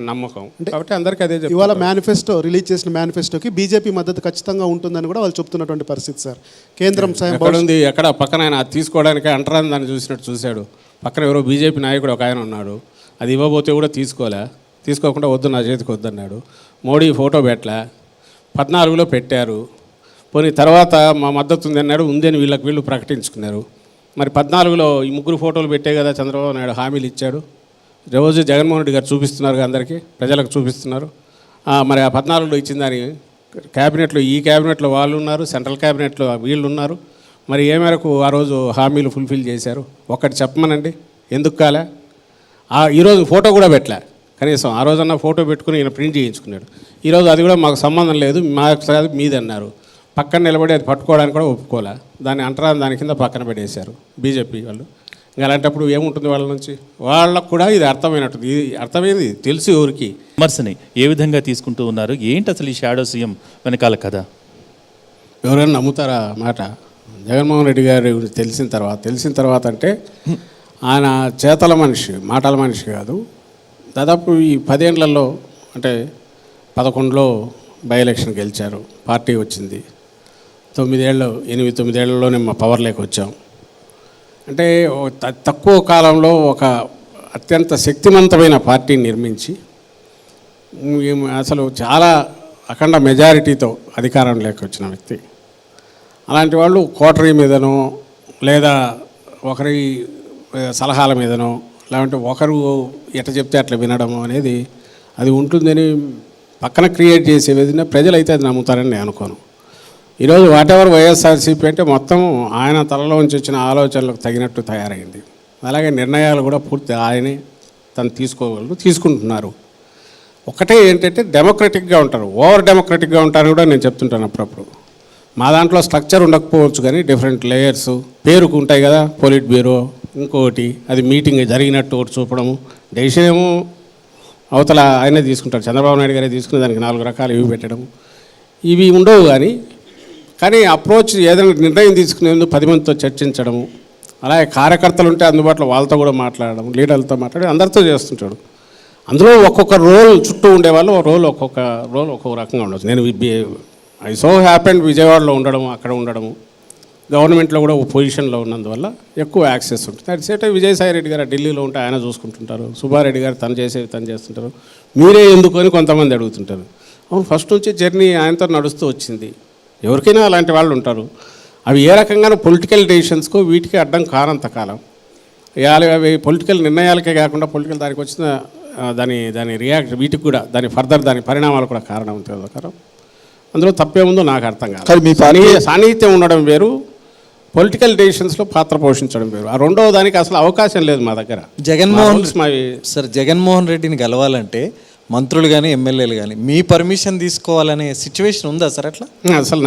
నమ్మకం కాబట్టి అందరికీ అదే చెప్తారు. ఇవాళ మేనిఫెస్టో రిలీజ్ చేసిన మేనిఫెస్టోకి బీజేపీ మద్దతు ఖచ్చితంగా ఉంటుందని కూడా వాళ్ళు చెప్తున్నటువంటి పరిస్థితి సార్. కేంద్రం ఎక్కడ ఉంది, ఎక్కడ పక్కన ఆయన అది తీసుకోవడానికి అంటరాని దాన్ని చూసినట్టు చూశాడు. పక్కన ఎవరో బీజేపీ నాయకుడు ఒక ఆయన ఉన్నాడు, అది ఇవ్వబోతే కూడా తీసుకోకుండా వద్దు నా చేతికి వద్దన్నాడు. మోడీ ఫోటో పెట్టలే, 14లో పెట్టారు. పోనీ తర్వాత మా మద్దతు ఉంది అన్నాడు, ఉందని వీళ్ళు ప్రకటించుకున్నారు. మరి 14లో ఈ ముగ్గురు ఫోటోలు పెట్టే కదా చంద్రబాబు నాయుడు హామీలు ఇచ్చాడు. రోజు జగన్మోహన్ రెడ్డి గారు చూపిస్తున్నారు, అందరికీ ప్రజలకు చూపిస్తున్నారు. మరి ఆ 14లో ఇచ్చిన దాని క్యాబినెట్లో ఈ క్యాబినెట్లో వాళ్ళు ఉన్నారు, సెంట్రల్ క్యాబినెట్లో వీళ్ళు ఉన్నారు. మరి ఏ మేరకు ఆ రోజు హామీలు ఫుల్ఫిల్ చేశారు ఒకటి చెప్పమనండి. ఎందుకు కాలే? ఈరోజు ఫోటో కూడా పెట్టలే, కనీసం ఆ రోజన్నా ఫోటో పెట్టుకుని ఈయన ప్రింట్ చేయించుకున్నాడు. ఈరోజు అది కూడా మాకు సంబంధం లేదు, మాకు కాదు మీది అన్నారు. పక్కన నిలబడి అది పట్టుకోవడానికి కూడా ఒప్పుకోలే. దాన్ని అంటరాని దాని కింద పక్కన పెట్టేశారు బీజేపీ వాళ్ళు. ఇంకా అలాంటప్పుడు ఏముంటుంది వాళ్ళ నుంచి? వాళ్ళకు కూడా ఇది అర్థమైనట్టుంది. ఇది అర్థమైంది తెలుసు ఎవరికి. విమర్శని ఏ విధంగా తీసుకుంటూ ఉన్నారు? ఏంటి అసలు ఈ షాడో సీఎం వెనకాల కదా? ఎవరైనా నమ్ముతారా మాట? జగన్మోహన్ రెడ్డి గారి తెలిసిన తర్వాత అంటే ఆయన చేతల మనిషి, మాటల మనిషి కాదు. దాదాపు ఈ 10 ఏళ్లలో అంటే 11లో బై ఎలక్షన్ గెలిచారు, పార్టీ వచ్చింది. 8-9 ఏళ్లలోనే మా పవర్లోకి వచ్చాం. అంటే తక్కువ కాలంలో ఒక అత్యంత శక్తివంతమైన పార్టీని నిర్మించి అసలు చాలా అఖండ మెజారిటీతో అధికారంలోకి వచ్చిన వ్యక్తి. అలాంటి వాళ్ళు కోటరీ మీదనో లేదా ఒకరి సలహాల మీదనో లేదంటే ఒకరు ఎట్లా చెప్తే అట్లా వినడము అనేది అది ఉంటుందని పక్కన క్రియేట్ చేసే విధంగా ప్రజలైతే అది నమ్ముతారని నేను అనుకోను. ఈరోజు వాటెవర్ వైఎస్ఆర్సీపీ అంటే మొత్తం ఆయన తలలోంచి వచ్చిన ఆలోచనలకు తగినట్టు తయారైంది. అలాగే నిర్ణయాలు కూడా పూర్తి ఆయనే తను తీసుకుంటున్నారు. ఒకటే ఏంటంటే డెమోక్రటిక్గా ఉంటారు, ఓవర్ డెమోక్రటిక్గా ఉంటారు కూడా నేను చెప్తుంటాను అప్పుడప్పుడు. మా దాంట్లో స్ట్రక్చర్ ఉండకపోవచ్చు కానీ డిఫరెంట్ లేయర్స్ పేరుకు ఉంటాయి కదా, పొలిట్ బ్యూరో ఇంకోటి, అది మీటింగ్ జరిగినట్టు ఒకటి చూపడము, డెసిషన్ ఏమో అవతల ఆయనే తీసుకుంటారు, చంద్రబాబు నాయుడు గారే తీసుకుని దానికి 4 రకాలు ఇవి పెట్టడము ఇవి ఉండవు. కానీ అప్రోచ్ ఏదైనా నిర్ణయం తీసుకునేందుకు 10 మందితో చర్చించడము, అలాగే కార్యకర్తలు ఉంటే అందుబాటులో వాళ్ళతో కూడా మాట్లాడడం, లీడర్లతో మాట్లాడి అందరితో చేస్తుంటాడు. అందులో ఒక్కొక్క రోల్ చుట్టూ ఉండేవాళ్ళు ఒక్కొక్క రోల్ ఒక్కొక్క రకంగా ఉండవచ్చు. నేను ఐ సో హ్యాపెండ్ విజయవాడలో ఉండడము, అక్కడ ఉండడము, గవర్నమెంట్లో కూడా ఒక పొజిషన్లో ఉన్నందువల్ల ఎక్కువ యాక్సెస్ ఉంటుంది. At same time Vijayasai Reddy గారు ఢిల్లీలో ఉంటే ఆయన చూసుకుంటుంటారు, సుబ్బారెడ్డి గారు తను చేస్తుంటారు. మీరే ఎందుకు అని కొంతమంది అడుగుతుంటారు. అవును, ఫస్ట్ నుంచి జర్నీ ఆయనతో నడుస్తూ వచ్చింది. ఎవరికైనా అలాంటి వాళ్ళు ఉంటారు. అవి ఏ రకంగానూ పొలిటికల్ డెసిషన్స్కో వీటికి అడ్డం కానంతకాలం అవి పొలిటికల్ నిర్ణయాలకే కాకుండా పొలిటికల్ దానికి వచ్చిన దాని రియాక్ట్ వీటికి కూడా దాని ఫర్దర్ దాని పరిణామాలు కూడా కారణం ఉంటుంది. అందులో తప్పేముందో నాకు అర్థం కాదు. మీ సాన్నిహిత్యం ఉండడం వేరు, పొలిటికల్ డెసిషన్స్లో పాత్ర పోషించడం వేరు. ఆ రెండవ దానికి అసలు అవకాశం లేదు మా దగ్గర. జగన్మోహన్ రెడ్డిని గెలవాలంటే మంత్రులు కానీ ఎమ్మెల్యేలు కానీ మీ పర్మిషన్ తీసుకోవాలనే సిచ్యువేషన్ ఉందా సార్? అట్లా అసలు